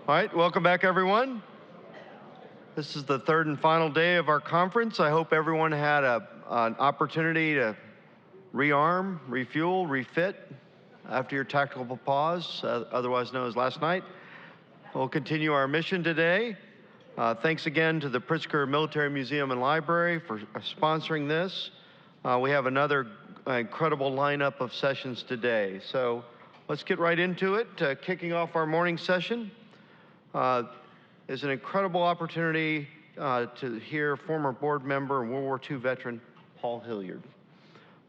All right, welcome back, everyone. This is the third and final day of our conference. I hope everyone had an opportunity to rearm, refuel, refit after your tactical pause, otherwise known as last night. We'll continue our mission today. Thanks again to the Pritzker Military Museum and Library for sponsoring this. We have another incredible lineup of sessions today. So let's get right into it. Kicking off our morning session is an incredible opportunity to hear former board member and World War II veteran Paul Hilliard.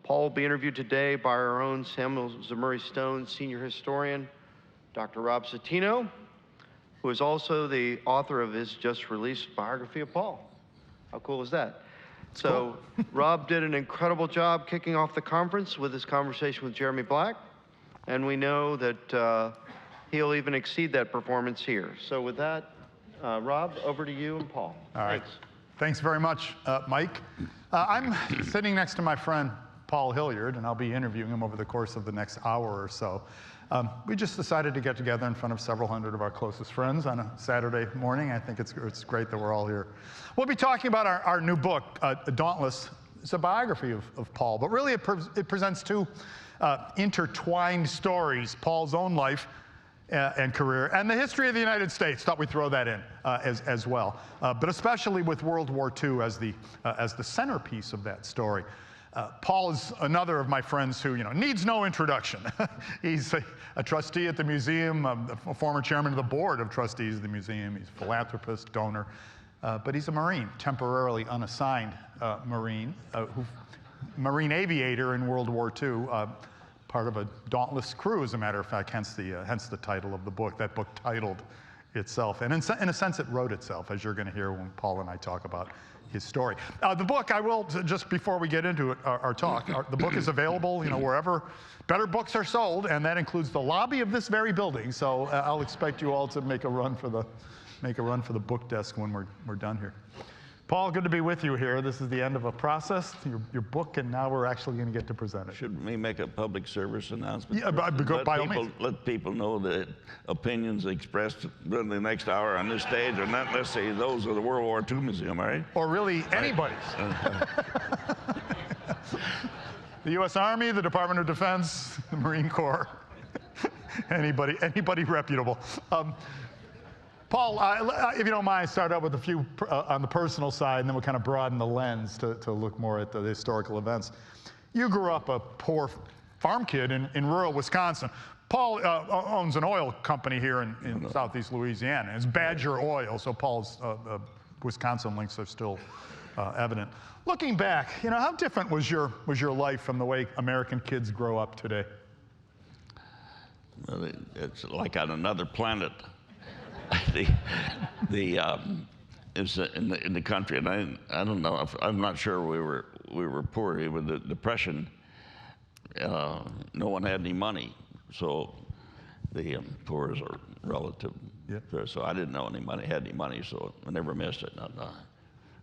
Paul will be interviewed today by our own Samuel Zemurray Stone senior historian, Dr. Rob Citino, who is also the author of his just released biography of Paul. How cool is that? So cool. Rob did an incredible job kicking off the conference with his conversation with Jeremy Black, and we know that he'll even exceed that performance here. So with that, Rob, over to you and Paul. All right. Thanks. Thanks very much, Mike. I'm sitting next to my friend Paul Hilliard, and I'll be interviewing him over the course of the next hour or so. We just decided to get together in front of several hundred of our closest friends on a Saturday morning. I think it's great that we're all here. We'll be talking about our new book, Dauntless. It's a biography of Paul, but really it presents two intertwined stories, Paul's own life and career, and the history of the United States. Thought we'd throw that in as well, but especially with World War II as the centerpiece of that story. Paul is another of my friends who needs no introduction. He's a trustee at the museum, a former chairman of the board of trustees of the museum. He's a philanthropist, donor, but he's a Marine, temporarily unassigned Marine, Marine Aviator in World War II. Part of a Dauntless crew, as a matter of fact, hence the title of the book. That book titled itself, and in a sense, it wrote itself, as you're going to hear when Paul and I talk about his story. The book, I will, just before we get into it, our talk, the book is available, wherever better books are sold, and that includes the lobby of this very building. So I'll expect you all to make a run for the book desk when we're done here. Paul, good to be with you here. This is the end of a process, your book, and now we're actually going to get to present it. Should we make a public service announcement? Yeah, by all means. Let people know that opinions expressed during the next hour on this stage are not necessarily those of the World War II Museum, all right? Or really anybody's. The U.S. Army, the Department of Defense, the Marine Corps, anybody reputable. Paul, if you don't mind, start out with a few on the personal side, and then we'll kind of broaden the lens to look more at the historical events. You grew up a poor farm kid in rural Wisconsin. Paul owns an oil company here in southeast Louisiana. It's Badger Oil, so Paul's Wisconsin links are still evident. Looking back, how different was your life from the way American kids grow up today? Well, it's like on another planet. It's in the country, and I don't know. I'm not sure we were poor. With the Depression, no one had any money, so the poor is a relative. Yep. So I didn't know had any money, so I never missed it.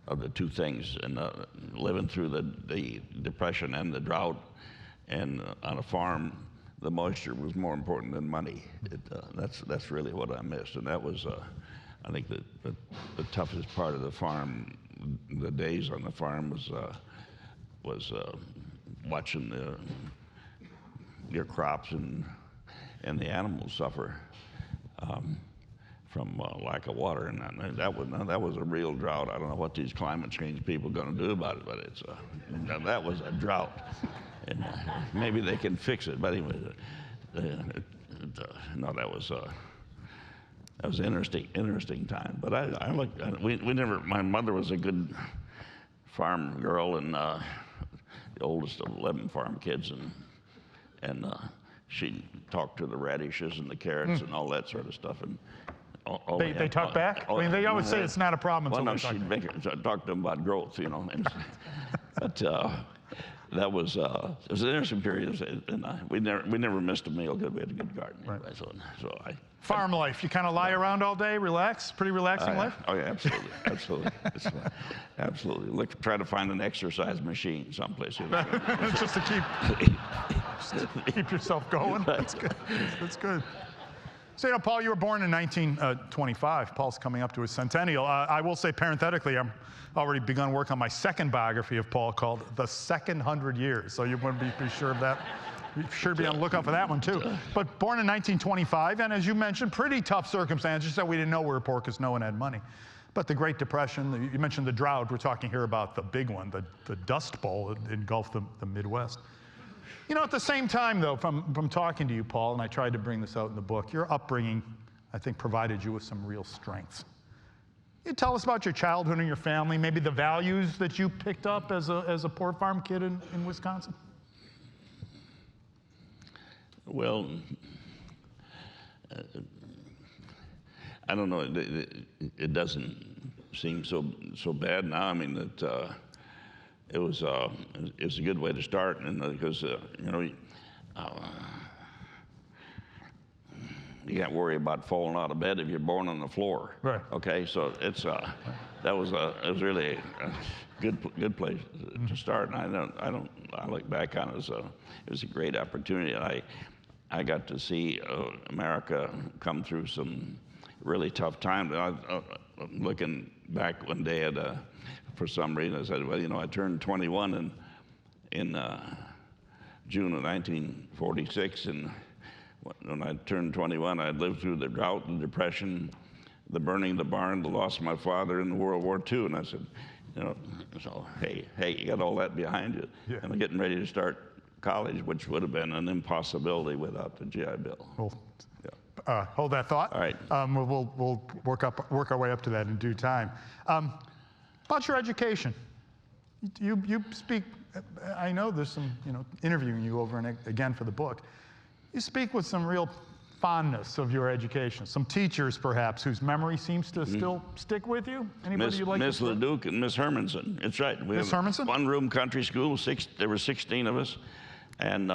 Of the two things, and living through the Depression and the drought, and on a farm, the moisture was more important than money. That's really what I missed, and that was, I think, the toughest part of the farm. The days on the farm was watching your crops and the animals suffer from lack of water, and that was a real drought. I don't know what these climate change people are going to do about it, but that was a drought. And maybe they can fix it, but anyway, no, that was an interesting time. But I looked. We never. My mother was a good farm girl, and the oldest of 11 farm kids, and she talked to the radishes and the carrots and all that sort of stuff. And they talk back. I mean, they always say it's not a problem until they talk to them about growth, but. That was it was an interesting period, and we never missed a meal because we had a good garden. Anyway, right. Farm life, you kind of lie around all day, relax, pretty relaxing life. Oh yeah, absolutely. Absolutely. Try to find an exercise machine someplace. Just to keep yourself going. That's good. So, Paul, you were born in 1925. Paul's coming up to his centennial. I will say parenthetically, I'm already begun work on my second biography of Paul called The Second 100 Years. So you want to be sure of that. You should be on the lookout for that one, too. But born in 1925, and as you mentioned, pretty tough circumstances. So we didn't know we were poor because no one had money. But the Great Depression, you mentioned the drought. We're talking here about the big one, the Dust Bowl engulfed the Midwest. At the same time, though, from talking to you, Paul, and I tried to bring this out in the book, your upbringing, I think, provided you with some real strengths. You tell us about your childhood and your family, maybe the values that you picked up as a poor farm kid in Wisconsin? Well, I don't know. It doesn't seem so bad now. I mean, it was a good way to start, and because you can't worry about falling out of bed if you're born on the floor. Right. Okay, so it was really a good place to start, and I look back on it as a great opportunity. And I got to see America come through some really tough times. Looking back one day for some reason, I said, well, I turned 21 in June of 1946, and when I turned 21, I lived through the drought, the depression, the burning of the barn, the loss of my father in World War II, and I said, so hey, you got all that behind you, yeah. And I'm getting ready to start college, which would have been an impossibility without the GI Bill. Well, yeah. Hold that thought. All right. We'll work our way up to that in due time. About your education, you speak. I know there's some interviewing you over and again for the book. You speak with some real fondness of your education. Some teachers, perhaps, whose memory seems to still stick with you. Anybody you like? Miss LeDuc and Miss Hermanson. It's right. Miss Hermanson. One-room country school. There were 16 of us. And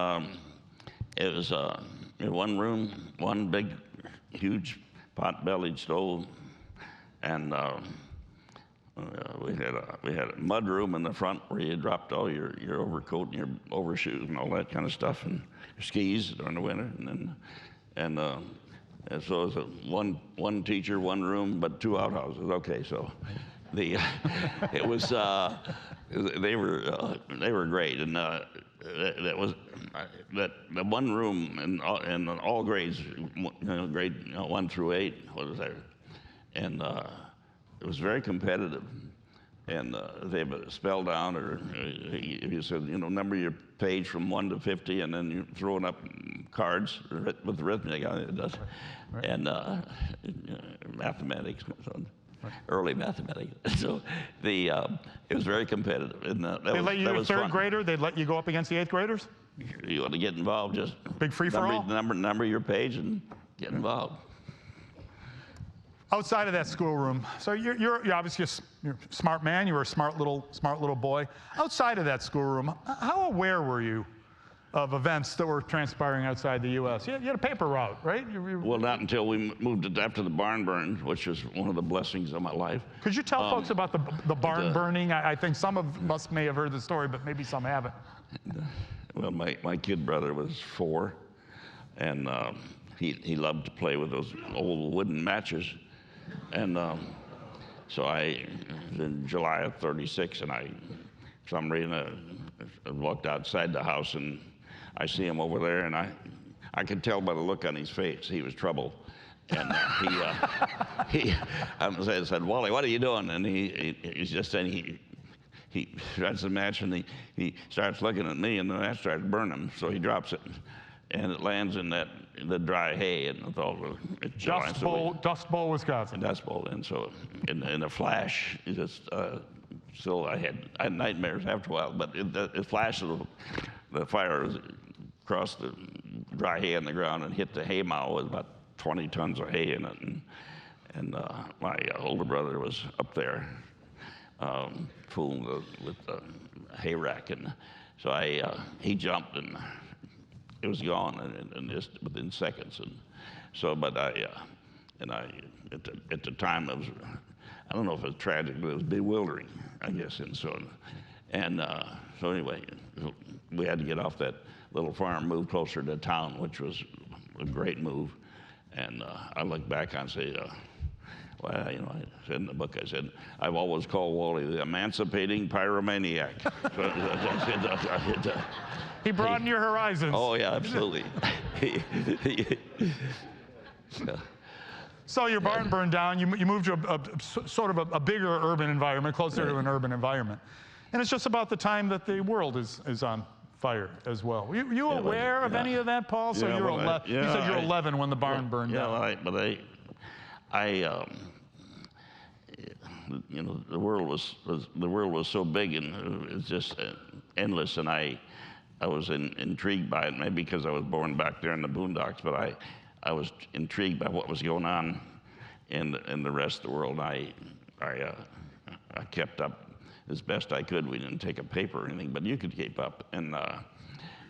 it was one room, one big, huge pot-bellied stove, and we had a mud room in the front where you dropped all your overcoat and your overshoes and all that kind of stuff, and your skis during the winter, and so it was one teacher, one room, but two outhouses. Okay, so it was they were great, and that was the one room in all grades, grade 1 through 8 was there, and it was very competitive. And they have a spell down, or if you said, number your page from 1 to 50, and then you're throwing up cards with arithmetic on it does, right. And mathematics, so early mathematics. So it was very competitive. And they let you, a third grader, they'd let you go up against the 8th graders? You want to get involved, just big free for all. Number your page and get involved. Outside of that schoolroom, so you're obviously you're a smart man. You were a smart little boy. Outside of that schoolroom, how aware were you of events that were transpiring outside the U.S.? You had a paper route, right? Well, not until we moved after the barn burn, which was one of the blessings of my life. Could you tell folks about the barn burning? I think some of us may have heard the story, but maybe some haven't. Well, my kid brother was 4, and he loved to play with those old wooden matches. And so in July of '36, and for some reason, I walked outside the house, and I see him over there, and I could tell by the look on his face he was troubled. And I said, "Wally, what are you doing?" And he's just saying he strikes the match, and he starts looking at me, and the match starts burning, so he drops it. And it lands in the dry hay, and it's all Dust Bowl, Wisconsin. Dust Bowl, and so in a flash, it just still I had nightmares after a while, but it flashed, the fire across the dry hay on the ground and hit the hay mow with about 20 tons of hay in it, and my older brother was up there fooling with the hay rack, and so he jumped and. It was gone and just within seconds, and so. But at the time it was, I don't know if it was tragic, but it was bewildering, I guess. And so anyway, we had to get off that little farm, move closer to town, which was a great move, And I look back and say, well, you know, I said in the book, I said, I've always called Wally the emancipating pyromaniac. He broadened your horizons. Oh, yeah, absolutely. So your barn burned down. You moved to sort of a bigger urban environment, closer to an urban environment. And it's just about the time that the world is on fire as well. Were you aware of any of that, Paul? So you were 11. You said you were 11 when the barn burned down. Yeah, but you know, the world was so big and it was just endless, and I was intrigued by it, maybe because I was born back there in the boondocks, but I was intrigued by what was going on in the rest of the world. I kept up as best I could. We didn't take a paper or anything, but you could keep up, and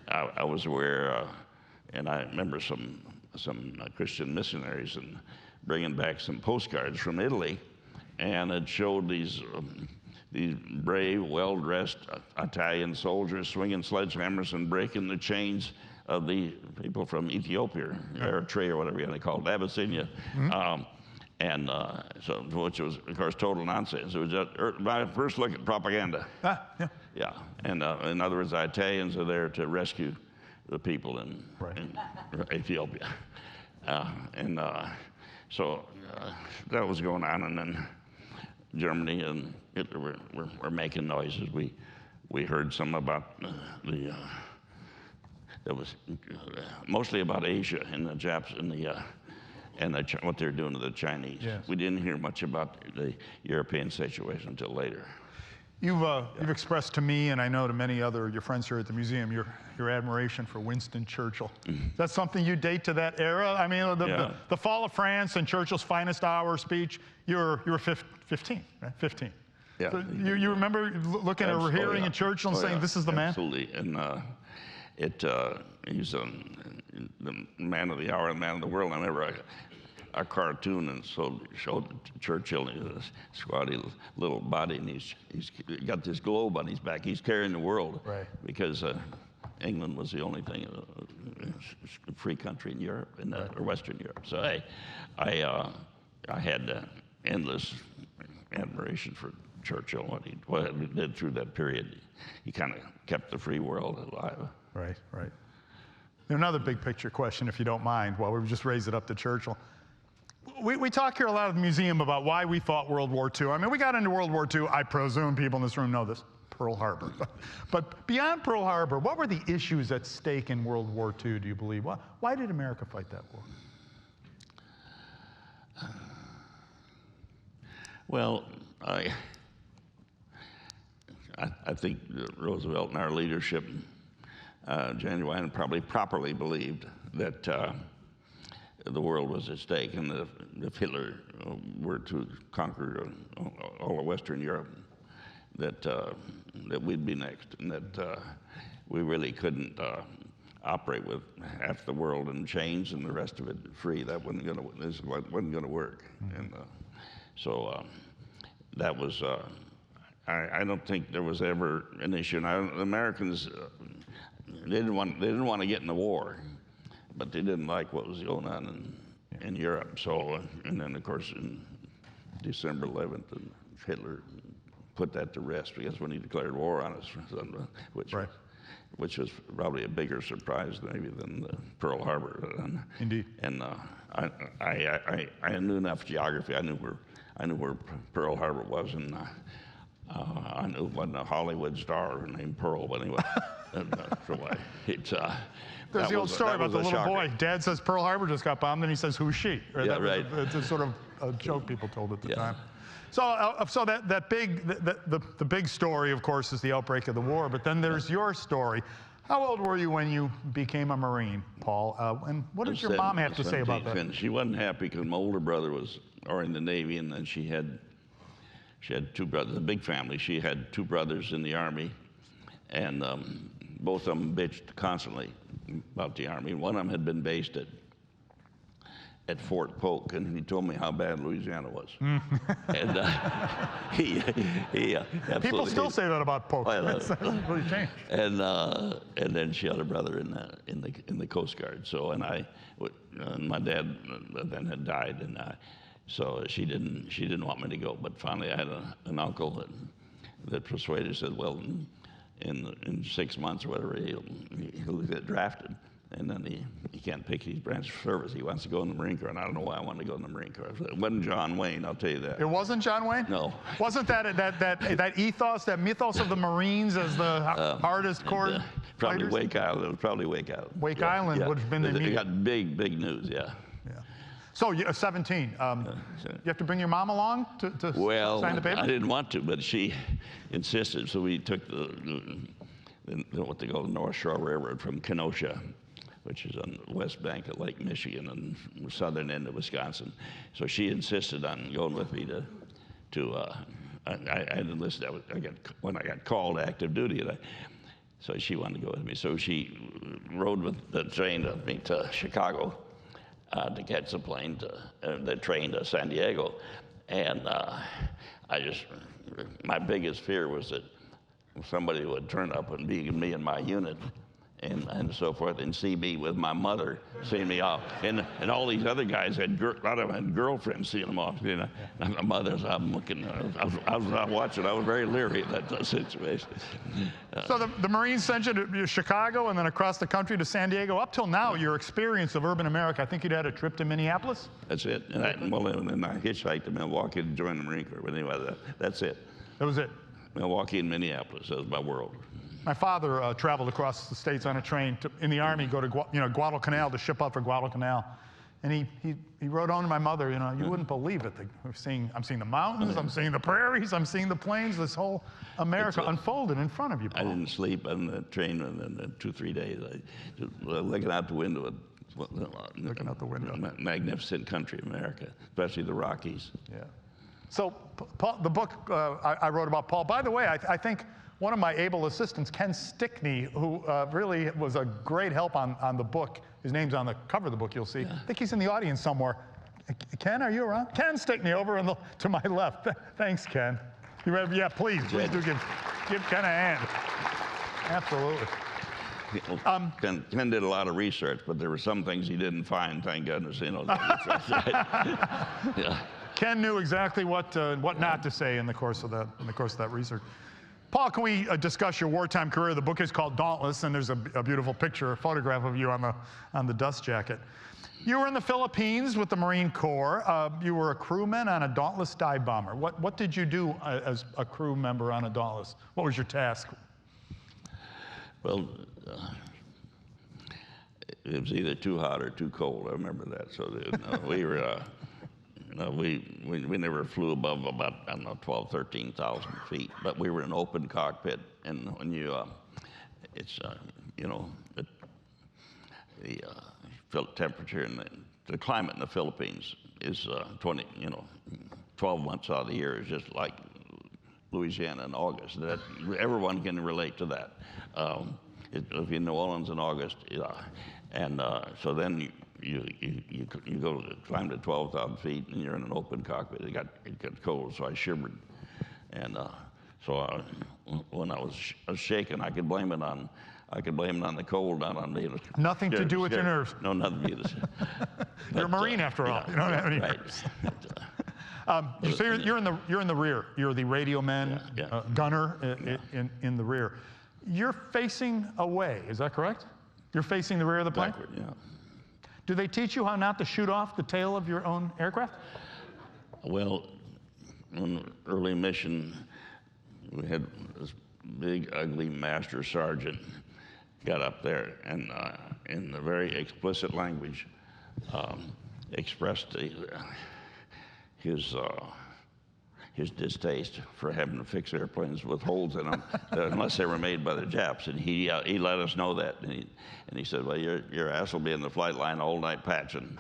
I was aware, and I remember some Christian missionaries and bringing back some postcards from Italy, and it showed these brave, well-dressed Italian soldiers swinging sledgehammers and breaking the chains of the people from Ethiopia, Eritrea, or whatever you want to call it, Abyssinia. So, which was, of course, total nonsense. It was just my first look at propaganda. Yeah. And in other words, the Italians are there to rescue the people in Ethiopia. So that was going on, and then Germany and Hitler were making noises. We heard some about that was mostly about Asia and the Japs and what they're doing to the Chinese. Yes. We didn't hear much about the European situation until later. You've expressed to me, and I know to many other your friends here at the museum, your admiration for Winston Churchill. Is that something you date to that era? I mean, the fall of France and Churchill's finest hour speech. You were 15, right? 15. Yeah. So you remember looking or hearing at Churchill and saying, "This is the man." Absolutely, and he's the man of the hour and man of the world. I remember a cartoon and showed Churchill in his squatty little body, and he's got this globe on his back. He's carrying the world, because England was the only thing, free country in Europe, or Western Europe. So I had endless admiration for Churchill, what he did through that period. He kind of kept the free world alive. Right. Another big picture question, if you don't mind, while we just raise it up to Churchill. We talk here a lot at the museum about why we fought World War II. I mean, we got into World War II, I presume people in this room know this, Pearl Harbor. But beyond Pearl Harbor, what were the issues at stake in World War II, do you believe? Why did America fight that war? Well, I think Roosevelt and our leadership, genuinely and probably properly believed that the world was at stake, and if Hitler were to conquer all of Western Europe, that we'd be next, and that we really couldn't operate with half the world in chains and the rest of it free. That wasn't going to work, and so that was. I don't think there was ever an issue. Now, the Americans they didn't want to get in the war, but they didn't like what was going on in Europe. So, and then of course in December 11th, Hitler put that to rest, because when he declared war on us, which was probably a bigger surprise maybe than Pearl Harbor. Indeed. And I knew enough geography. I knew where Pearl Harbor was, and I knew it wasn't a Hollywood star named Pearl, but anyway. There's the old story about the little boy. Dad says Pearl Harbor just got bombed, and he says, "Who's she?" Right? Yeah, right. It's a sort of a joke people told at the time. So the big story, of course, is the outbreak of the war. But then there's your story. How old were you when you became a Marine, Paul? And what did your mom have to say about that? She wasn't happy because my older brother was in the Navy, and then she had two brothers, a big family. She had two brothers in the Army, and both of them bitched constantly about the Army. One of them had been based at Fort Polk, and he told me how bad Louisiana was. And he absolutely. People still say that about Polk. That's really changed. And then she had a brother in the Coast Guard. So and my dad then had died, and so she didn't want me to go. But finally, I had an uncle that persuaded. Said, well, in 6 months or whatever, he'll get drafted. And then he can't pick his branch of service. He wants to go in the Marine Corps, and I don't know why I wanted to go in the Marine Corps. It wasn't John Wayne, I'll tell you that. It wasn't John Wayne? No. Wasn't that ethos, that mythos of the Marines as the hardest core Probably fighters? Wake Island. It was probably Wake Island. Wake Island would have been the They got big news, yeah. So you're 17. You have to bring your mom along to sign the paper? I didn't want to, but she insisted. So we took what they call the North Shore Railroad from Kenosha, which is on the west bank of Lake Michigan and the southern end of Wisconsin. So she insisted on going with me I enlisted. When I got called to active duty, so she wanted to go with me. So she rode with the train with me to Chicago to catch the train to San Diego. And my biggest fear was that somebody would turn up and be me in my unit and so forth, and see me with my mother seeing me off, and all these other guys a lot of them had girlfriends seeing them off. And my mother's, I'm looking, I was watching. I was very leery of that situation. So the Marines sent you to Chicago and then across the country to San Diego. Up till now, your experience of urban America, I think you'd had a trip to Minneapolis? That's it. And then I hitchhiked to Milwaukee to join the Marine Corps. But anyway, that's it. That was it? Milwaukee and Minneapolis. That was my world. My father traveled across the states on a train in the Army, go to Guadalcanal to ship out for Guadalcanal. And he wrote on to my mother, you wouldn't believe it. I'm seeing the mountains, I'm seeing the prairies, I'm seeing the plains, this whole America unfolded in front of you, Paul. I didn't sleep on the train in 2-3 days. Just looking out the window. Looking out the window. Magnificent country, America, especially the Rockies. Yeah. So Paul, the book I wrote about Paul, by the way, I think one of my able assistants, Ken Stickney, who really was a great help on the book. His name's on the cover of the book, you'll see. I think he's in the audience somewhere. Ken, are you around? Ken Stickney over to my left. Thanks, Ken. You ready? Yeah, please do give Ken a hand. Absolutely. Ken did a lot of research, but there were some things he didn't find, thank goodness. Yeah. Ken knew exactly what not to say in the course of that research. Paul, can we discuss your wartime career? The book is called Dauntless, and there's a beautiful picture, a photograph of you on the dust jacket. You were in the Philippines with the Marine Corps. You were a crewman on a Dauntless dive bomber. What did you do as a crew member on a Dauntless? What was your task? Well, it was either too hot or too cold. I remember that. So we were. We never flew above about, 12,000, 13,000 feet, but we were in an open cockpit, and when you, the temperature and the climate in the Philippines is 12 months out of the year is just like Louisiana in August. Everyone can relate to that. If you're in New Orleans in August, so then you go to climb to 12,000 feet and you're in an open cockpit. It got cold, so I shivered, and so when I was shaking, I could blame it on the cold, not on me. Nothing to do with your nerves. No, nothing to do. You're a Marine after all. You don't have any nerves. So you're in the rear. You're the radio man, gunner in the rear. You're facing away. Is that correct? You're facing the rear of the plane? Backward, yeah. Do they teach you how not to shoot off the tail of your own aircraft? Well, on the early mission, we had this big, ugly master sergeant got up there and in a very explicit language expressed his distaste for having to fix airplanes with holes in them unless they were made by the Japs, and he let us know that, and he said, well, your ass will be in the flight line all night patching.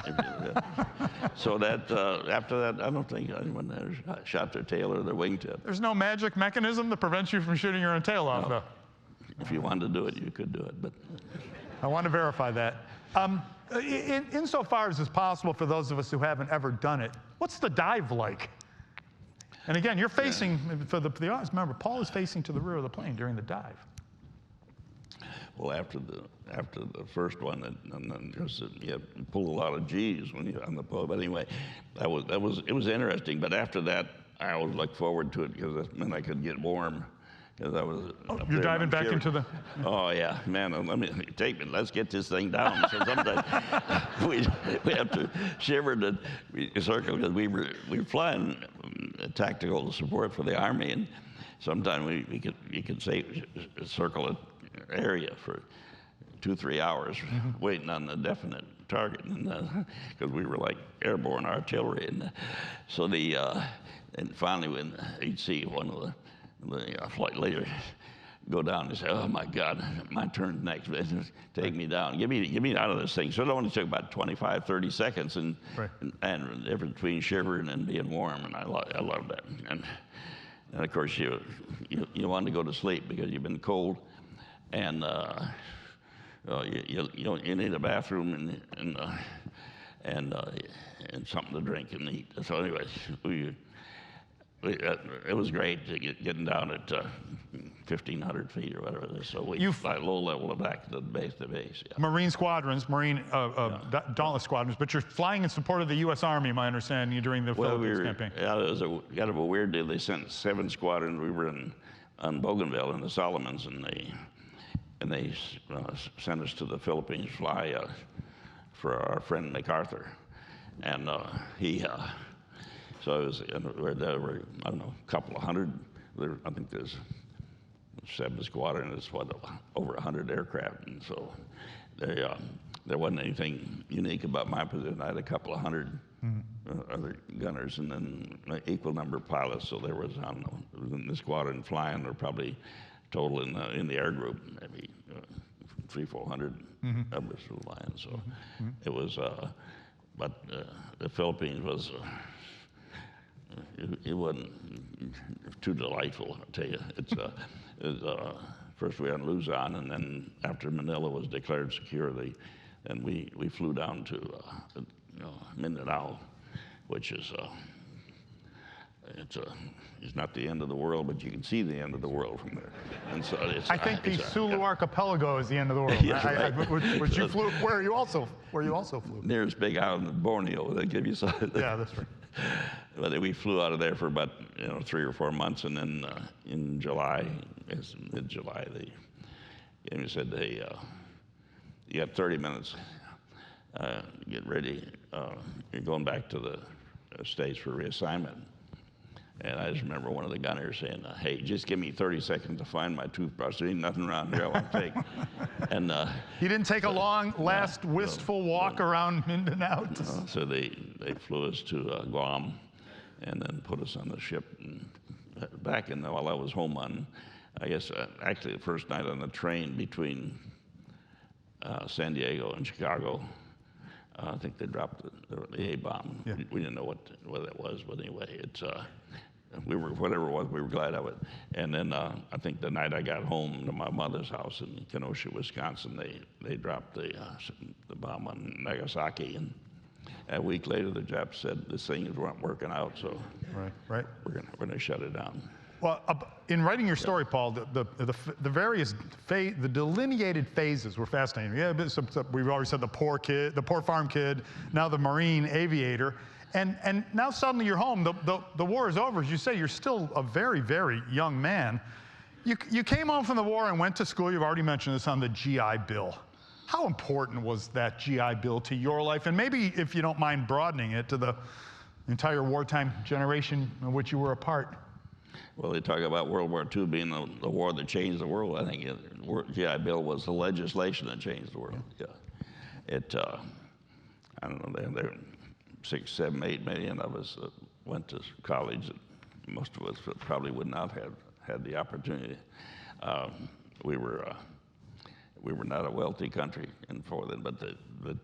So that after that, I don't think anyone there shot their tail or their wingtip. There's no magic mechanism that prevents you from shooting your own tail off, though. If you wanted to do it, you could do it, but I want to verify that. Insofar as it's possible for those of us who haven't ever done it, what's the dive like? And again, you're facing, for the audience, remember, Paul is facing to the rear of the plane during the dive. Well, after the first one, and then just, you pull a lot of G's when you're on the boat. But anyway, it was interesting. But after that, I always looked forward to it because that meant I could get warm. Because I was. You're diving back into the. Oh yeah, man! Let me take me. Let's get this thing down. So sometimes we have to shiver the circle because we were flying tactical support for the Army, and sometimes you could say circle an area for 2-3 hours waiting on the definite target, and because we were like airborne artillery, and so and finally when you'd see one of the flight leader go down and say, "Oh my God, my turn's next. Take me down. Get me out of this thing." So it only took about 25-30 seconds, and the difference between shivering and being warm, and I love that. And of course you want to go to sleep because you've been cold, and you need a bathroom and something to drink and eat. So anyways, it was great getting down at 1,500 feet or whatever it is. So we fly low level back to base. Yeah. Marine squadrons, Dauntless squadrons, but you're flying in support of the U.S. Army, my understanding, during the Philippines campaign. Yeah, it was kind of a weird deal. They sent 7 squadrons. We were on Bougainville in the Solomons, and they sent us to the Philippines to fly for our friend MacArthur, and he. So it was, there were, I don't know, a couple of hundred. I think there's 7 squadrons. It's over 100 aircraft, and so there wasn't anything unique about my position. I had a couple of hundred other gunners, and then an equal number of pilots. So there was, I don't know, in the squadron flying, or probably total in the air group, maybe 300-400 of us were flying. So it was, but the Philippines was. It wasn't too delightful, I'll tell you. First we were in Luzon, and then after Manila was declared secure, then we flew down to Mindanao, which is it's not the end of the world, but you can see the end of the world from there. And so I think the Sulu Archipelago is the end of the world. Yeah, right. Which you flew, where you also flew. Nearest big island of Borneo. They give you something. Yeah, that's right. But we flew out of there for about 3 or 4 months, and then in July, mid-July, they came and said, "Hey, you got 30 minutes. Get ready. You're going back to the States for reassignment." And I just remember one of the gunners saying, "Hey, just give me 30 seconds to find my toothbrush. There ain't nothing around here I want to take." And you didn't take a long, wistful walk around Mindanao. So they flew us to Guam, and then put us on the ship. And back while I was home on, I guess actually the first night on the train between San Diego and Chicago. I think they dropped the A-bomb. Yeah. We didn't know what that was, but anyway, it's whatever it was, we were glad of it. And then I think the night I got home to my mother's house in Kenosha, Wisconsin, they dropped the bomb on Nagasaki, and a week later the Japs said this thing weren't working out, so right. we're gonna shut it down. Well, in writing your story, Paul, the various the delineated phases were fascinating. Yeah, we've already said the poor farm kid, now the Marine Aviator, and now suddenly you're home. The war is over. As you say, you're still a very, very young man. You came home from the war and went to school. You've already mentioned this on the GI Bill. How important was that GI Bill to your life? And maybe, if you don't mind broadening it, to the entire wartime generation in which you were a part. Well, they talk about World War II being the war that changed the world. I think the GI Bill was the legislation that changed the world. Yeah. It, I don't know, there were 6, 7, 8 million of us that went to college. Most of us probably would not have had the opportunity. We were not a wealthy country before then, but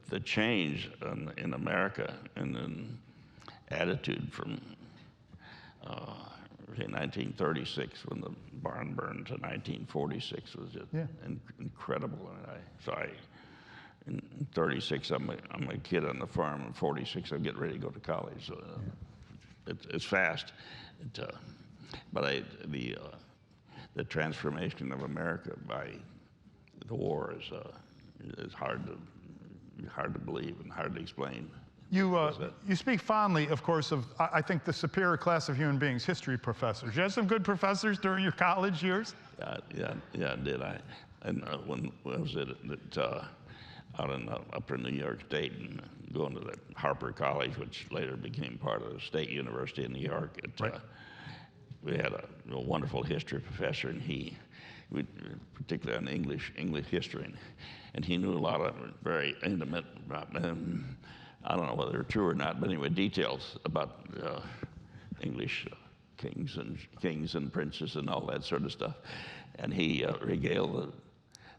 the change in America and in attitude from 1936, when the barn burned, to 1946 was just incredible. And in 36, I'm a kid on the farm. In 46, I'm getting ready to go to college. So it's fast. But the transformation of America by the war is hard to believe and hard to explain. You speak fondly, of course, of, I think, the superior class of human beings, history professors. You had some good professors during your college years? Yeah, I did. And when I was out in upper New York State and going to the Harper College, which later became part of the State University in New York, we had a wonderful history professor, and particularly on English history, and he knew a lot of very intimate, I don't know whether they're true or not, but anyway, details about English kings and princes and all that sort of stuff. And he regaled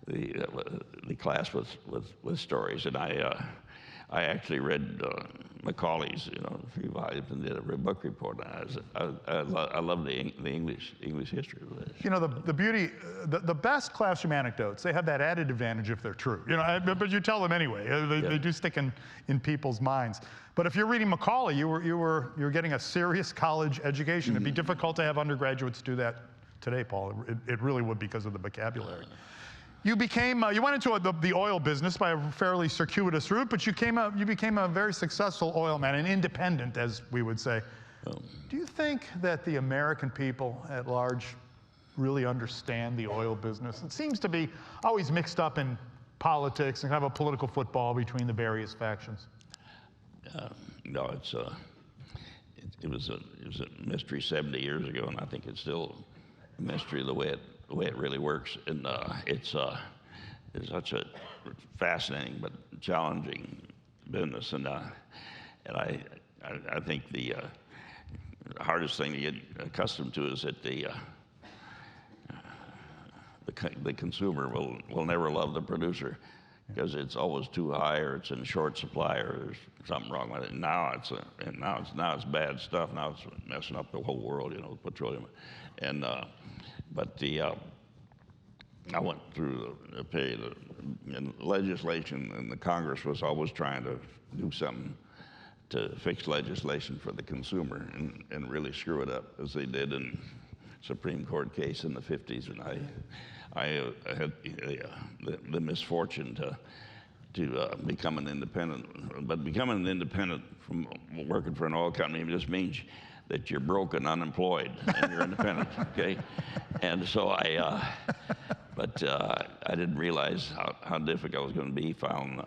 the class with stories. And I actually read Macaulay's, a few volumes, and did a book report. I love the English history of this. The beauty, the best classroom anecdotes, they have that added advantage if they're true. But you tell them anyway. They do stick in people's minds. But if you're reading Macaulay, you're getting a serious college education. It'd be difficult to have undergraduates do that today, Paul. It really would, because of the vocabulary. You went into the oil business by a fairly circuitous route, but you became a very successful oil man, an independent, as we would say. Do you think that the American people at large really understand the oil business? It seems to be always mixed up in politics and kind of a political football between the various factions. No, it was a mystery 70 years ago, and I think it's still a mystery the way it really works. And it's such a fascinating but challenging business. And I think the hardest thing to get accustomed to is that the consumer will never love the producer, because it's always too high, or it's in short supply, or there's something wrong with it. Now it's bad stuff. Now it's messing up the whole world, petroleum. And I went through a period in legislation, and the Congress was always trying to do something to fix legislation for the consumer and really screw it up, as they did in Supreme Court case in the 50s. And I had the misfortune to become an independent. But becoming an independent from working for an oil company just means that you're broke and unemployed and you're independent, okay? And so I didn't realize how difficult it was going to be filing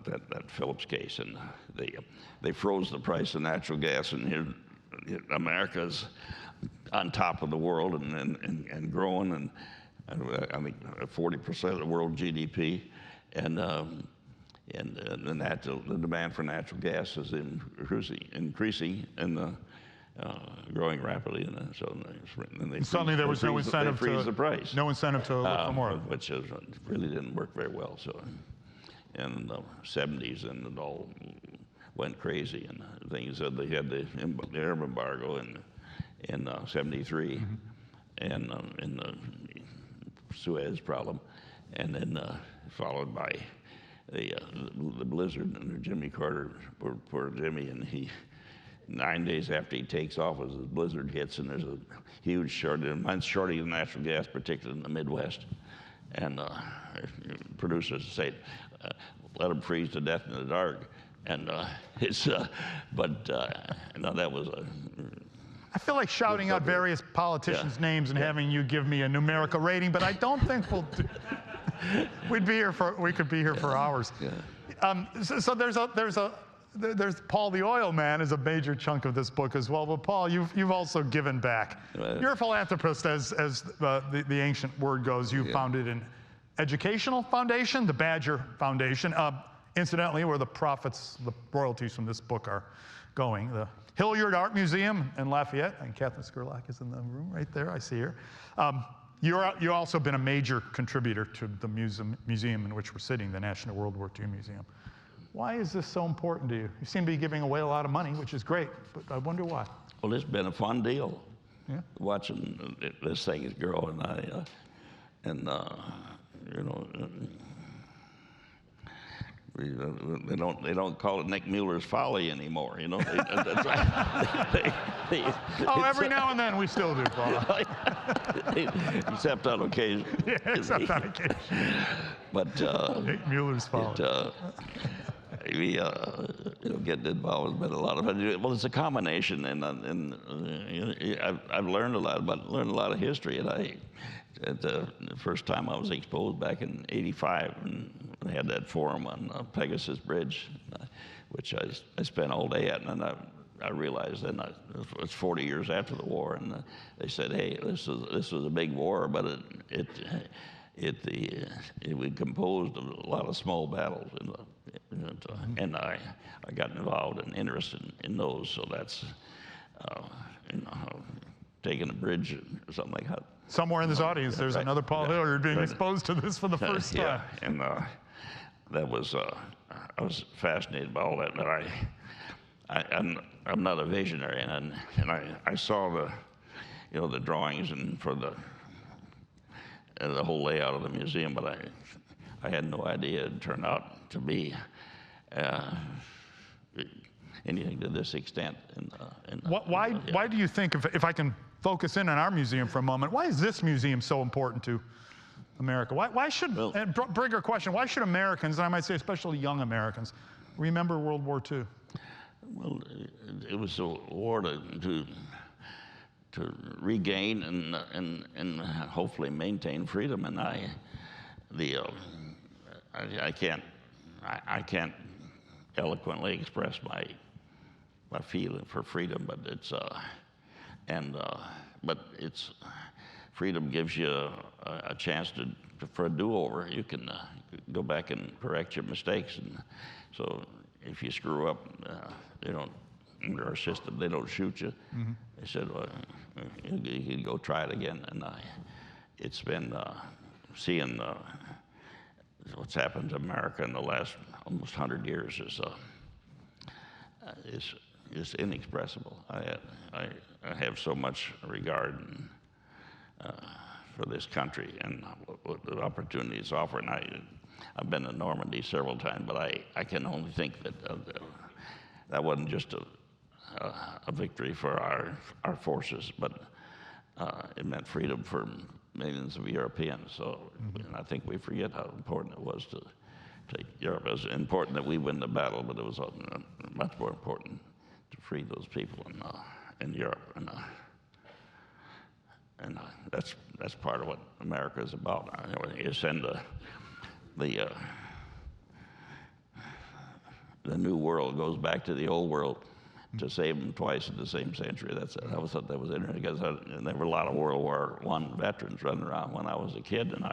that Phillips case. And they froze the price of natural gas, and here America's on top of the world and growing, and I think 40% of the world GDP, and the demand for natural gas is increasing and growing rapidly. And so suddenly there was no incentive to freeze the price. No incentive to look for more, which really didn't work very well. So in the 70s, and it all went crazy, and things. They had the Arab embargo in 73, and in the Suez problem, and then followed by the blizzard under Jimmy Carter, poor Jimmy, and 9 days after he takes off, as the blizzard hits, and there's a huge shortage of natural gas, particularly in the Midwest, and producers say, let them freeze to death in the dark, and no, that was a. I feel like shouting out various politicians' names and having you give me a numerical rating, but I don't think we'll do. We could be here for hours. Yeah. So there's Paul the Oil Man is a major chunk of this book as well. But Paul, you've also given back. You're a philanthropist, as the ancient word goes. You founded an educational foundation, the Badger Foundation. Incidentally, where the profits, the royalties from this book are going. The Hilliard Art Museum in Lafayette, and Catherine Skurlock is in the room right there. I see her. You've also been a major contributor to the museum in which we're sitting, the National WWII Museum. Why is this so important to you? You seem to be giving away a lot of money, which is great, but I wonder why. Well, it's been a fun deal, watching this thing grow, and They don't call it Nick Mueller's Folly anymore. You know. That's right. Every now and then we still do, Paul. Except on occasion. Yeah, except on occasion. But Nick Mueller's Folly. We getting involved has been a lot of fun. Well, it's a combination, and I've learned a lot of history, and the first time I was exposed back in '85, and I had that forum on Pegasus Bridge, which I spent all day at, and I realized then it's 40 years after the war, and they said, hey, this was a big war, but we composed of a lot of small battles, and I got involved and interested in those. So that's taking a bridge or something like that. Somewhere in this audience, there's another Paul Hilliard being exposed to this for the first time. Yeah, and that was I was fascinated by all that, but I'm not a visionary, and I saw the drawings and for the whole layout of the museum, but I had no idea it turned out to be anything to this extent. Why do you think, if I can focus in on our museum for a moment, why is this museum so important to America? Why should, and bigger question, why should Americans, and I might say especially young Americans, remember World War II? Well, it was a war to regain and hopefully maintain freedom, and I can't eloquently express my feeling for freedom, but it's freedom gives you a chance for a do-over. You can go back and correct your mistakes, and so if you screw up, they don't, under our system, they don't shoot you. Mm-hmm. They said, well, you can go try it again. And it's been seeing what's happened to America in the last almost 100 years is inexpressible. I have so much regard for this country and what the opportunities offer. And I've been to Normandy several times, but I can only think that that wasn't just a victory for our forces, but it meant freedom for millions of Europeans. So and I think we forget how important it was to Europe. It was important that we win the battle, but it was much more important to free those people in Europe. And that's part of what America is about. You send the new world goes back to the old world to save them twice in the same century. I always thought that was interesting because there were a lot of World War I veterans running around when I was a kid, and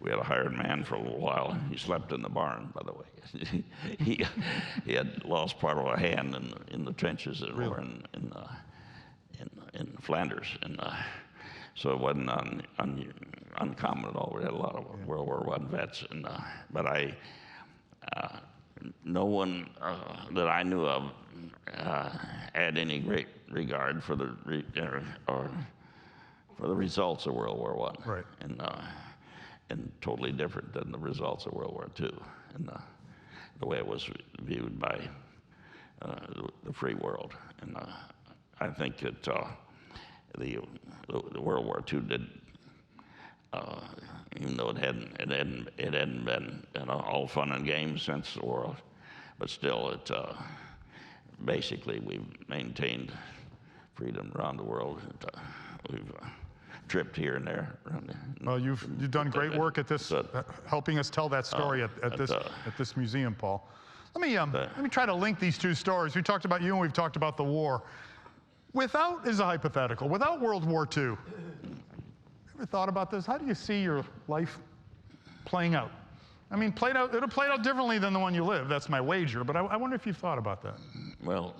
we had a hired man for a little while. He slept in the barn, by the way. he had lost part of a hand in the trenches that were in Flanders, and so it wasn't uncommon at all. We had a lot of World War I vets, but no one that I knew of had any great regard for the results of World War I, right? And totally different than the results of World War II, and the way it was viewed by the free world. And I think that the World War II did. Even though it hadn't been all fun and games since the war, but still, basically we've maintained freedom around the world. We've tripped here and there. Well, you've done great work at this, helping us tell that story at this museum, Paul. Let me try to link these two stories. We talked about you and we've talked about the war. Without, as a hypothetical, without World War II. Ever thought about this? How do you see your life playing out? I mean, it'll play out differently than the one you live. That's my wager. But I wonder if you've thought about that. Well,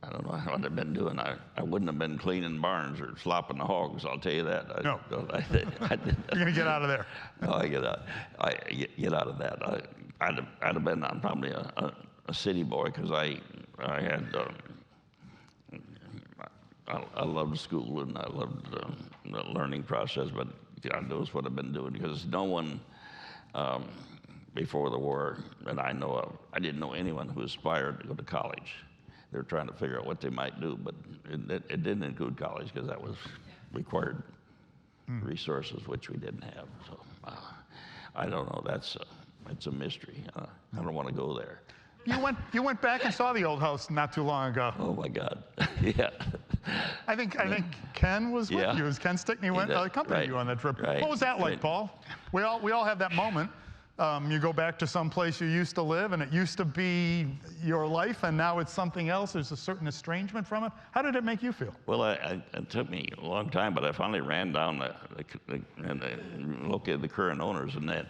I don't know what I've been doing. I wouldn't have been cleaning barns or slopping the hogs. I'll tell you that. No. You're gonna get out of there. No, I get out of that. I'd have been probably a city boy because I had. I loved school and I loved the learning process, but God knows what I've been doing because no one before the war that I know of. I didn't know anyone who aspired to go to college. They were trying to figure out what they might do, but it didn't include college because that was required resources, which we didn't have. So I don't know. It's a mystery. I don't want to go there. You went back and saw the old house not too long ago. Oh my God! Yeah. I think Ken was with you. Ken Stickney accompanied you on that trip. Right. What was that like, Paul? We all have that moment. You go back to some place you used to live, and it used to be your life, and now it's something else. There's a certain estrangement from it. How did it make you feel? Well, it took me a long time, but I finally ran down and looked at the current owners, and that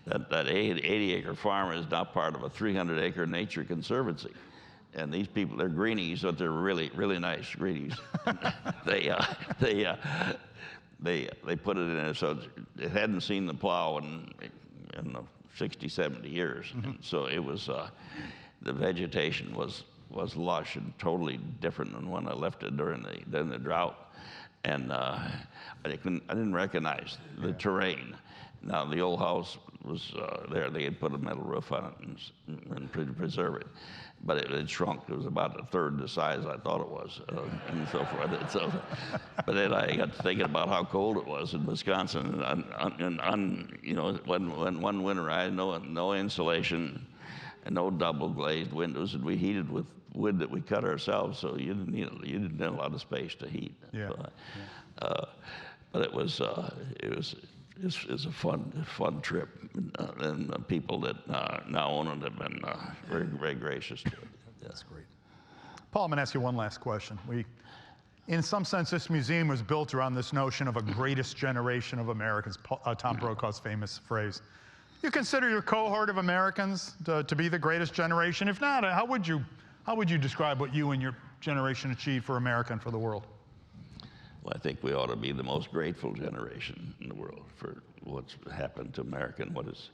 80-acre farm is now part of a 300-acre nature conservancy. And these people, they're greenies, but they're really, really nice greenies. They put it in there, so it hadn't seen the plow in 60, 70 years. And so it was, the vegetation was lush and totally different than when I left it during the drought. And I didn't recognize the terrain. Now, the old house was there. They had put a metal roof on it and preserve it. But it had shrunk. It was about a third the size I thought it was, and so forth. But then I got to thinking about how cold it was in Wisconsin, and you know, when one winter I had no insulation and no double glazed windows, and we heated with wood that we cut ourselves, so you didn't need a lot of space to heat. Yeah. But it was a fun trip, and the people that now own it have been very, very gracious to it. That's great. Paul, I'm going to ask you one last question. In some sense, this museum was built around this notion of a greatest generation of Americans, Tom Brokaw's famous phrase. You consider your cohort of Americans to be the greatest generation? If not, how would you describe what you and your generation achieved for America and for the world? Well, I think we ought to be the most grateful generation in the world for what's happened to America and what it's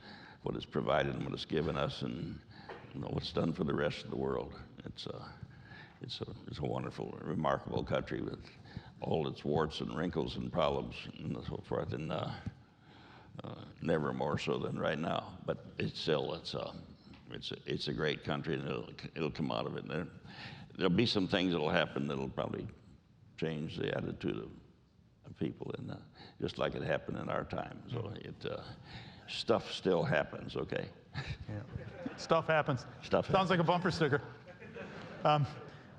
provided and what it's given us, and what's done for the rest of the world. It's a wonderful, remarkable country with all its warts and wrinkles and problems and so forth, and never more so than right now. But it's a great country, and it'll come out of it. There'll be some things that'll happen that'll probably change the attitude of people, and just like it happened in our time. So stuff still happens, okay? Yeah. Stuff happens. Stuff Sounds like a bumper sticker.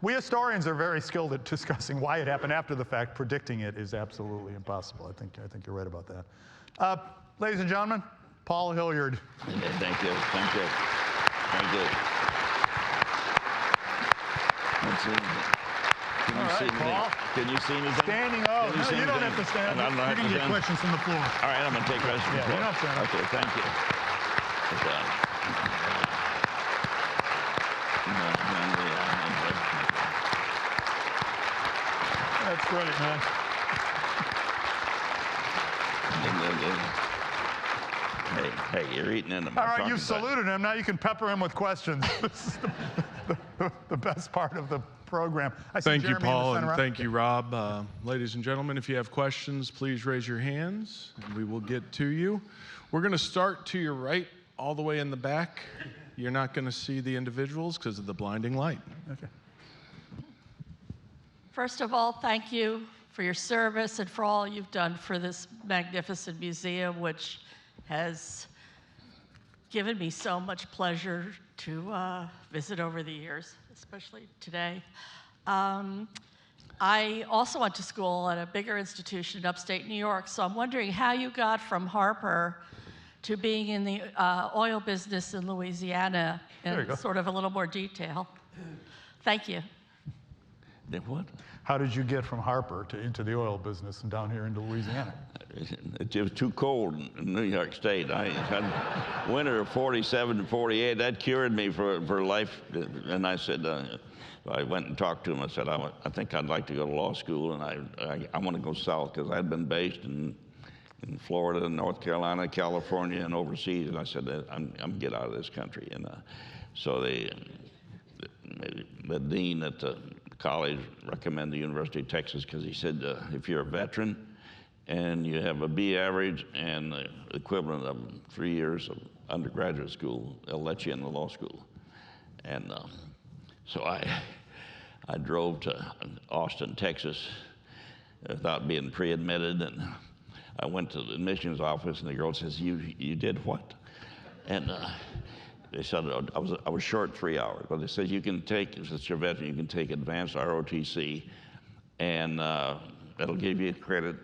We historians are very skilled at discussing why it happened after the fact. Predicting it is absolutely impossible. I think you're right about that. Ladies and gentlemen, Paul Hilliard. Yeah, thank you. Thank you. Thank you. Can you see anything? Standing up. No, you don't have to stand. You can get questions from the floor. All right, I'm going to take questions from the floor. You don't stand up. Okay, thank you. That's great, man. Hey, you're eating into my All right, you've saluted him. Now you can pepper him with questions. This is the best part of the program. Thank you, Paul, and thank you, Rob. Ladies and gentlemen, if you have questions, please raise your hands, and we will get to you. We're going to start to your right, all the way in the back. You're not going to see the individuals because of the blinding light. Okay. First of all, thank you for your service and for all you've done for this magnificent museum, which has given me so much pleasure to visit over the years, especially today. I also went to school at a bigger institution in upstate New York, so I'm wondering how you got from Harper to being in the oil business in Louisiana in sort of a little more detail. Thank you. What? How did you get from Harper into the oil business and down here into Louisiana? It was too cold in New York State. I had winter of 47 to 48. That cured me for life. And I said, I went and talked to him. I said, I think I'd like to go to law school, and I want to go south, because I'd been based in Florida, North Carolina, California, and overseas. And I said, I'm going to get out of this country. And so the dean at the college recommended the University of Texas, because he said, if you're a veteran and you have a B average and the equivalent of 3 years of undergraduate school, they'll let you in the law school. And so I drove to Austin, Texas, without being pre-admitted, and I went to the admissions office, and the girl says, "You did what?" And they said I was short 3 hours, but they said you can take, since you're a veteran, you can take advanced ROTC, and that'll give you credit,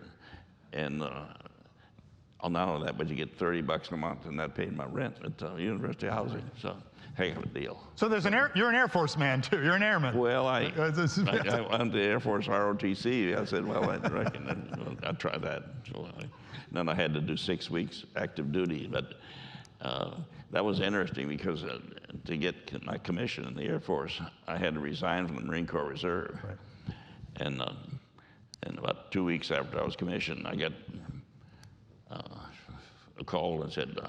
and not only that, but you get $30 a month, and that paid my rent at University Housing. So, heck of a deal. So you're an Air Force man too. You're an airman. Well, I went to Air Force ROTC. I said, well, I reckon I'll try that. So then I had to do 6 weeks active duty, but that was interesting because to get my commission in the Air Force, I had to resign from the Marine Corps Reserve. Right. And about 2 weeks after I was commissioned, I got a call and said,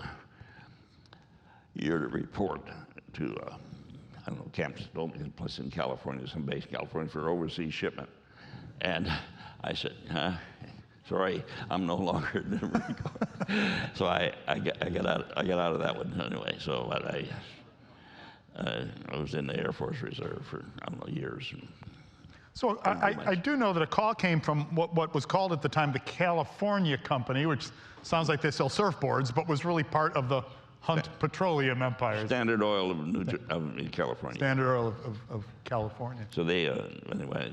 "You're to report to, I don't know, Camp place in California, some base in California for overseas shipment." And I said, "Sorry, I'm no longer in the Marine Corps." So I got out of that one anyway. So but I was in the Air Force Reserve for, I don't know, years. So I do know that a call came from what was called at the time the California Company, which sounds like they sell surfboards, but was really part of the Hunt Petroleum Empire. Standard Oil of California. Standard Oil of California. So they, anyway,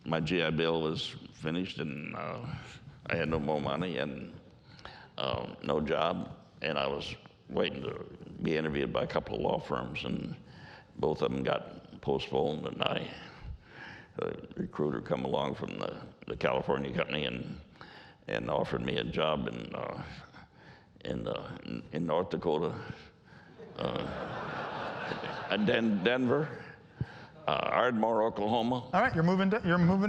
my GI Bill was finished, and I had no more money and no job, and I was waiting to be interviewed by a couple of law firms, and both of them got postponed, and a recruiter come along from the California company and offered me a job in North Dakota, Denver, Ardmore, Oklahoma. All right, you're moving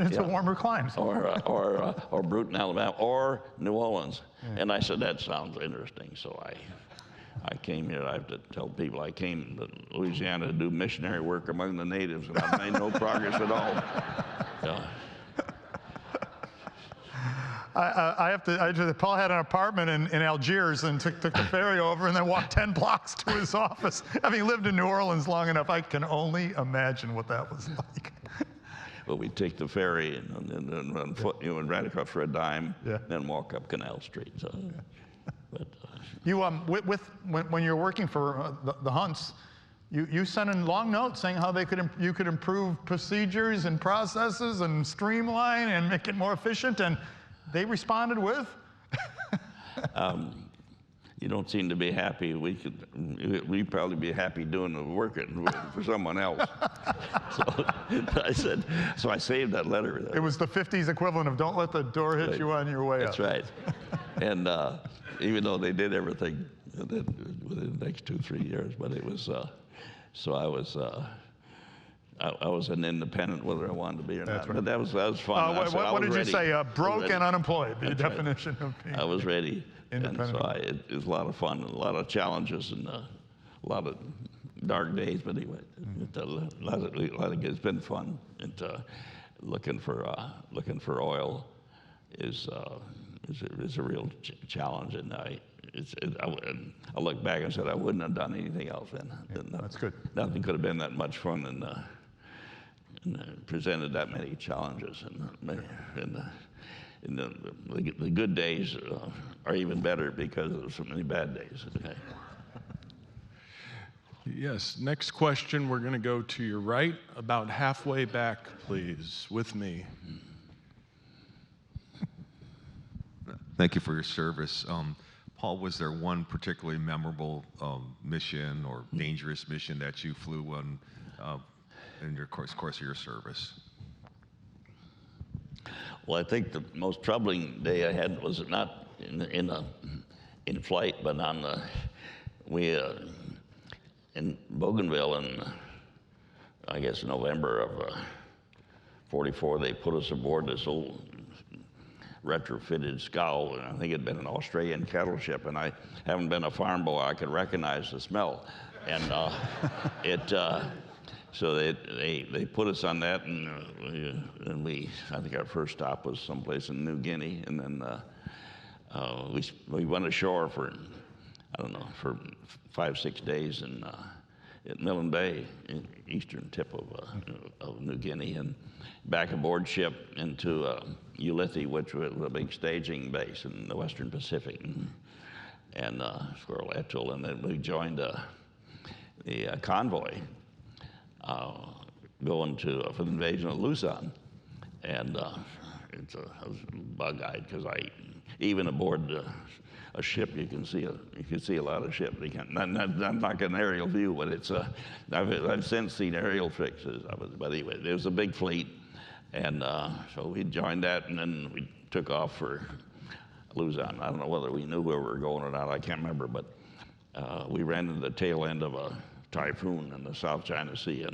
into warmer climes. Or Bruton, Alabama, or New Orleans. Yeah. And I said, that sounds interesting. So I came here. I have to tell people I came to Louisiana to do missionary work among the natives, and I made no progress at all. So. Paul had an apartment in Algiers and took the ferry over and then walked 10 blocks to his office. Having lived in New Orleans long enough, I can only imagine what that was like. Well, we'd take the ferry and run foot, and ride across for a dime, then walk up Canal Street. So, but, when you're working for the Hunts, you sent in long notes saying how you could improve procedures and processes and streamline and make it more efficient, and they responded with? You don't seem to be happy. We'd probably be happy doing the work for someone else. So I saved that letter. It was the 50s equivalent of "don't let the door hit you on your way up." That's right. And even though they did everything within the next 2-3 years, but it was, so I was an independent whether I wanted to be or not. Right. But that was fun. What did you say? Broke and unemployed, the definition of being I was ready. Independent. And so it was a lot of fun, and a lot of challenges, and a lot of dark days. But anyway, it's been fun. And looking for oil is a real challenge, and I look back and said I wouldn't have done anything else then. That's good. Nothing could have been that much fun and presented that many challenges. And the good days are even better because of so many bad days. Okay. Yes, next question, we're going to go to your right, about halfway back, please, with me. Thank you for your service. Paul, was there one particularly memorable mission or dangerous mission that you flew on in your course of your service? Well, I think the most troubling day I had was not in flight, but in Bougainville in, I guess, November of 44, they put us aboard this old retrofitted scow, and I think it had been an Australian cattle ship, and I haven't been a farm boy, I could recognize the smell. And so they put us on that, and I think our first stop was someplace in New Guinea, and then we went ashore for I don't know, for 5-6 days in at Milne Bay, in eastern tip of New Guinea, and back aboard ship into Ulithi, which was a big staging base in the Western Pacific, and Squirrel Atoll, and then we joined the convoy going to for the invasion of Luzon, and I was bug-eyed because even aboard a ship you can see a lot of ships. You can not like an aerial view, but it's I've since seen aerial fixes of it. But anyway, there was a big fleet, and so we joined that, and then we took off for Luzon. I don't know whether we knew where we were going or not. I can't remember, but we ran into the tail end of a typhoon in the South China Sea,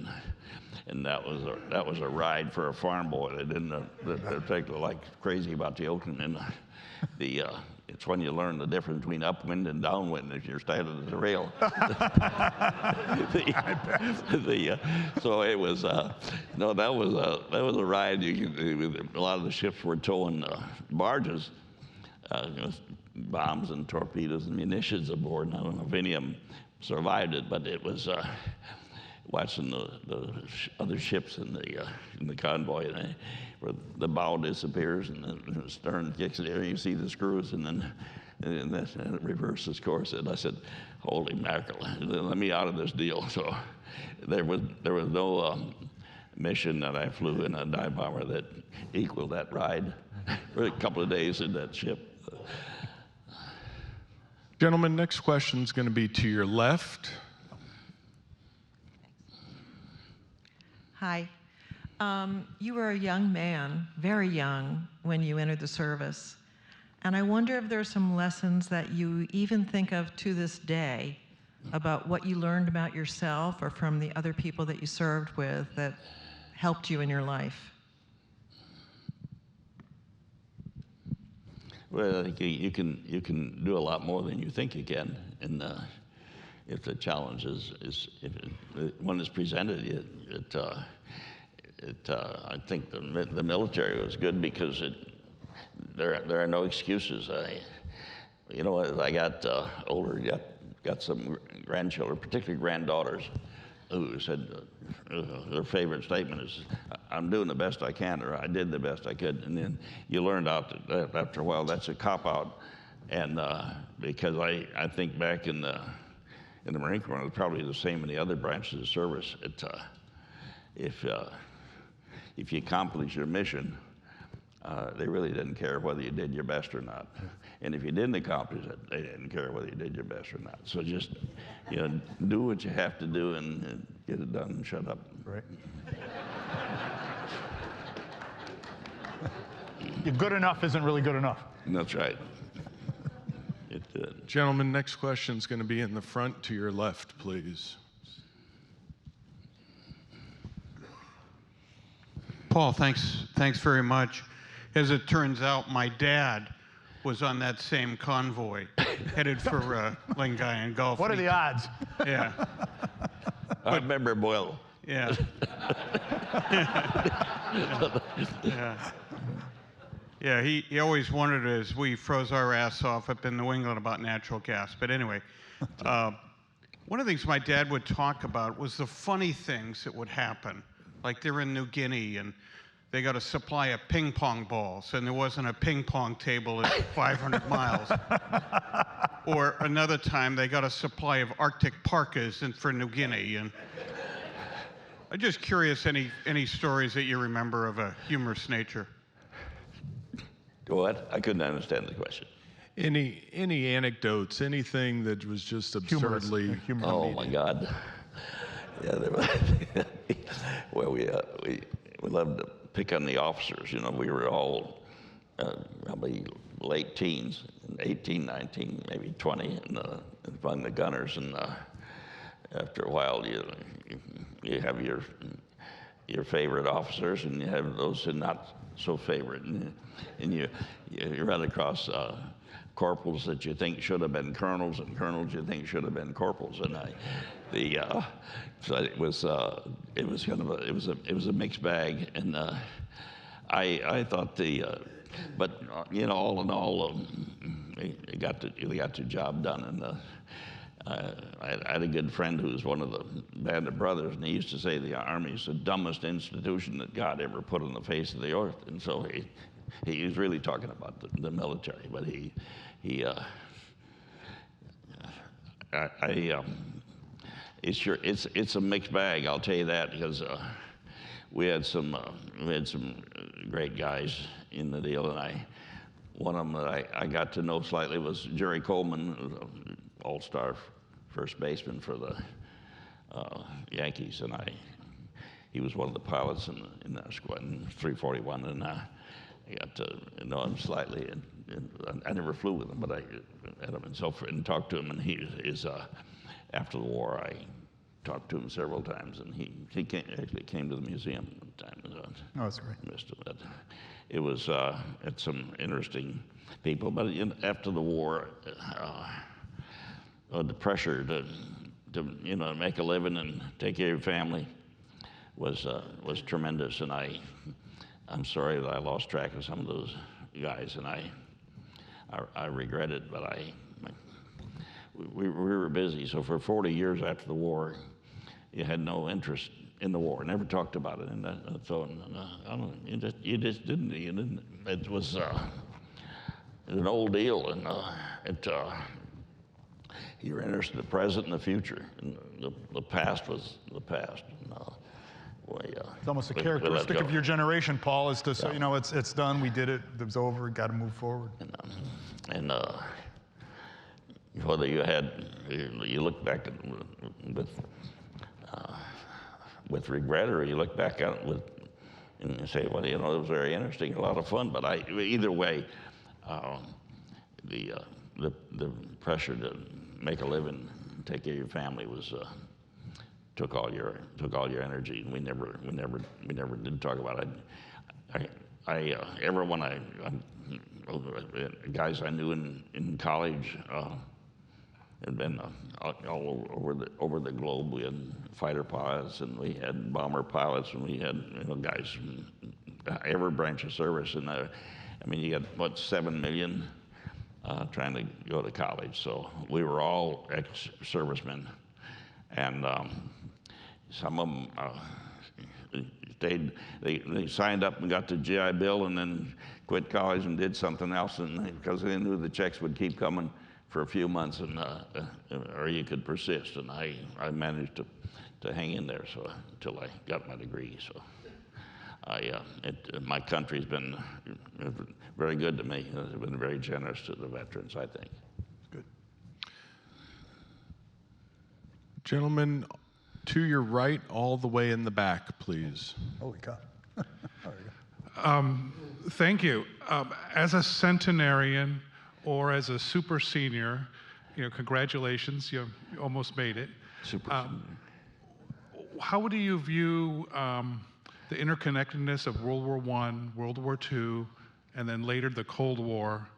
and that was a ride for a farm boy that didn't affect like crazy about the ocean. And it's when you learn the difference between upwind and downwind if you're standing at the rail. So it was that was a ride. A lot of the ships were towing barges, bombs and torpedoes and munitions aboard. And I don't know if any of them survived it, but it was watching the other ships in the convoy, where the bow disappears and the stern kicks there, and you see the screws, and then it reverses course. And I said, "Holy mackerel! Let me out of this deal." So there was no mission that I flew in a dive bomber that equaled that ride for a couple of days in that ship. Gentlemen, next question is going to be to your left. Hi. You were a young man, very young, when you entered the service. And I wonder if there are some lessons that you even think of to this day about what you learned about yourself or from the other people that you served with that helped you in your life. Well, I think you can do a lot more than you think you can, and if the challenge when it's presented, I think the military was good because there are no excuses. As I got older, got some grandchildren, particularly granddaughters, who said their favorite statement is, "I'm doing the best I can," or "I did the best I could." And then you learned out that after a while that's a cop-out. And because I think back in the Marine Corps, it was probably the same in the other branches of service. If you accomplish your mission, they really didn't care whether you did your best or not. And if you didn't accomplish it, they didn't care whether you did your best or not. So just, do what you have to do and get it done and shut up. Right. You're good enough isn't really good enough. That's right. Gentlemen, next question is going to be in the front to your left, please. Paul, thanks very much. As it turns out, my dad was on that same convoy, headed for Lingayen Gulf. What are the odds? Yeah. I remember well. Yeah. Yeah, he always wondered, as we froze our ass off up in New England, about natural gas. But anyway, one of the things my dad would talk about was the funny things that would happen. Like they're in New Guinea and they got a supply of ping pong balls and there wasn't a ping pong table in 500 miles. Or another time they got a supply of Arctic parkas for New Guinea. And I'm just curious, any stories that you remember of a humorous nature? What? I couldn't understand the question. Any anecdotes, anything that was just absurdly humorous. Oh my God. Yeah, there was. Well, we loved to pick on the officers. We were all probably late teens, 18, 19, maybe 20, and among the gunners. And after a while, you have your favorite officers, and you have those who are not so favorite, and you run across corporals that you think should have been colonels, and colonels you think should have been corporals, and so it was kind of a mixed bag, and I thought but all in all, they got the job done, I had a good friend who was one of the band of brothers, and he used to say the Army is the dumbest institution that God ever put on the face of the earth. And so he was really talking about the military, but it's a mixed bag. I'll tell you that, because we had some great guys in the deal, and one of them that I got to know slightly was Jerry Coleman, who was an all-star first baseman for the Yankees, and he was one of the pilots in that squad in 341, and I got to know him slightly, and I never flew with him, but I had him and talked to him, and he is after the war I talked to him several times, and he actually came to the museum one time. Oh, that's great. Missed him. But it was it's some interesting people, but after the war, the pressure to make a living and take care of your family was tremendous, and I'm sorry that I lost track of some of those guys, and I regret it, but we were busy. So for 40 years after the war, you had no interest in the war, never talked about it, and so you just didn't. It was an old deal, and you were interested in the present and the future, and the past was the past. It's almost a characteristic of your generation, Paul, is to say, it's done, we did it, it was over, got to move forward. And whether you look back with regret, or you look back at it and you say, well, it was very interesting, a lot of fun. But either way, the pressure to make a living, take care of your family took all your energy, and we never did talk about it. Guys I knew in college had been all over the globe. We had fighter pilots, and we had bomber pilots, and we had guys from every branch of service. And you got 7 million trying to go to college. So we were all ex-servicemen, and some of them they signed up and got the GI Bill, and then quit college and did something else, and because they knew the checks would keep coming for a few months, and or you could persist. And I managed to hang in there until I got my degree. So my country's been very good to me. It's been very generous to the veterans, I think. Good. Gentlemen, to your right, all the way in the back, please. Holy cow. There you go. Thank you. As a centenarian or as a super senior, congratulations, you almost made it. Super senior. How do you view the interconnectedness of World War I, World War II, and then later the Cold War?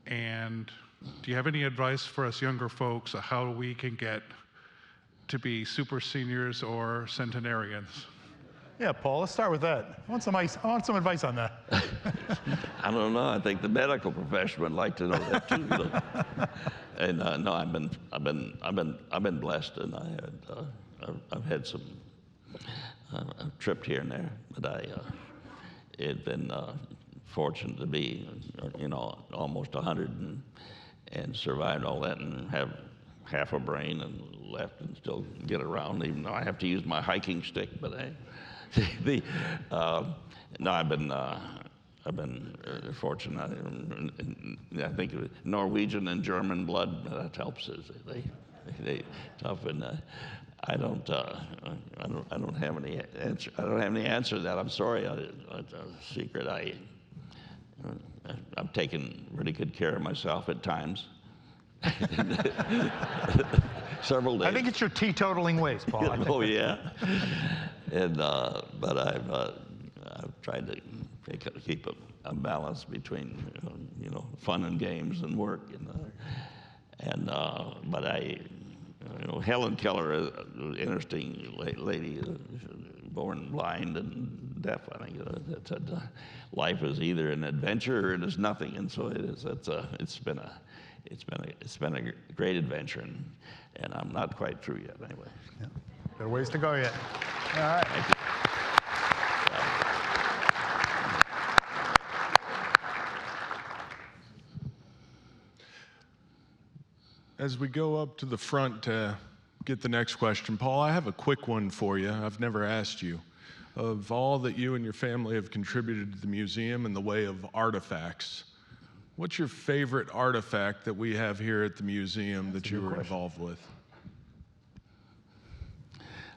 And do you have any advice for us younger folks on how we can get to be super seniors or centenarians? Yeah, Paul, let's start with that. I want some advice on that. I don't know. I think the medical profession would like to know that too. And no, I've been blessed, and I've had some. I've tripped here and there, but it's been fortunate to be, almost 100 and survived all that, and have half a brain and left and still get around, even though I have to use my hiking stick. But no, I've been fortunate. I think Norwegian and German blood, that helps. They tough, and I don't have any answer. I don't have any answer to that. I'm sorry. It's a secret. I've taken really good care of myself at times. Several days. I think it's your teetotaling ways, Paul. Oh yeah, and but I've tried to keep a balance between fun and games and work, but Helen Keller is an interesting lady, born blind and deaf. I think that said life is either an adventure or it is nothing, and so it is. It's been it's been a great adventure, and I'm not quite through yet anyway. Yeah. Got a ways to go yet. All right. Thank you. As we go up to the front to get the next question, Paul, I have a quick one for you. I've never asked you. Of all that you and your family have contributed to the museum in the way of artifacts, what's your favorite artifact that we have here at the museum that you were involved with?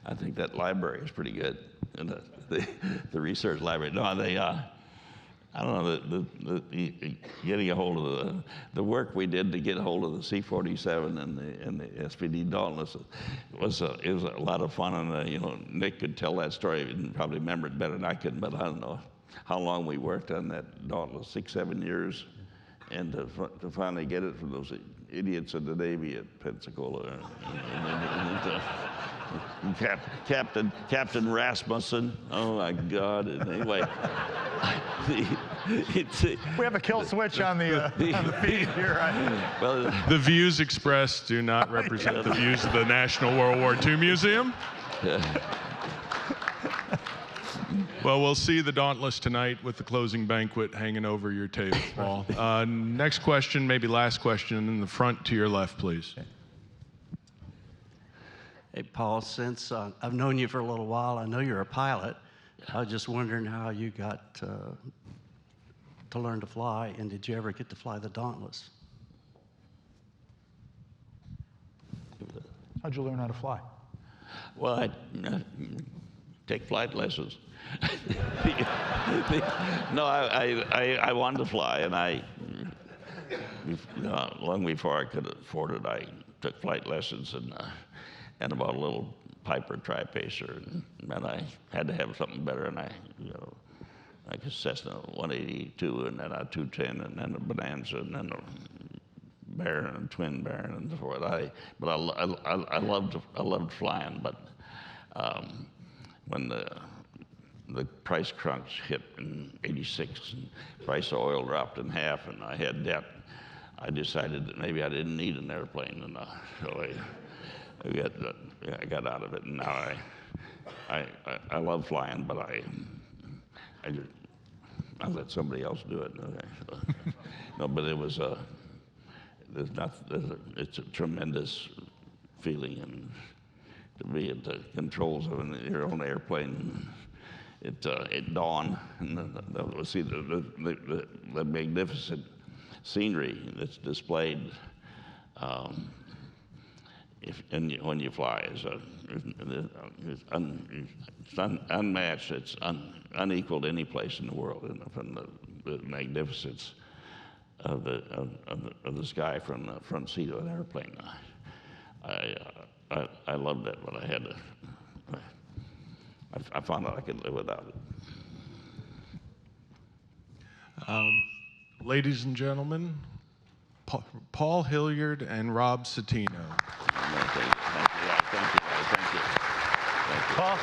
I think that library is pretty good, and the research library. No, they I don't know, getting a hold of the work we did to get a hold of the C-47 and the SPD Dauntless it was a lot of fun, and you know, Nick could tell that story and probably remember it better than I could, but I don't know how long we worked on that Dauntless, 6-7 years, and to finally get it from those idiots in the Navy at Pensacola. Captain Rasmussen. Oh my God! And anyway, we have a kill switch on the feed here. Right? Well, the views expressed do not represent the views of the National World War II Museum. Well, we'll see the Dauntless tonight with the closing banquet hanging over your table, Paul. Next question, maybe last question, in the front to your left, please. Hey, Paul, since I've known you for a little while, I know you're a pilot. I was just wondering how you got to learn to fly, and did you ever get to fly the Dauntless? How'd you learn how to fly? Well, I take flight lessons. No, I wanted to fly, and long before I could afford it, I took flight lessons and about a little Piper tri-pacer, and I had to have something better, and like a Cessna 182, and then a 210, and then a Bonanza, and then a Baron, and twin Baron, and so forth. But I loved flying, but when the price crunch hit in '86, and price of oil dropped in half, and I had debt, I decided that maybe I didn't need an airplane, and so I got out of it, and now I love flying, but I let somebody else do it. No, but it's a tremendous feeling, and to be at the controls of your own airplane at dawn, and see the magnificent scenery that's displayed. When you fly, it's unmatched. It's unequaled any place in the world, from the magnificence of the sky from the front seat of an airplane. I loved that, but I found out I could live without it. Ladies and gentlemen, Paul Hilliard and Rob Citino. Thank you. Paul.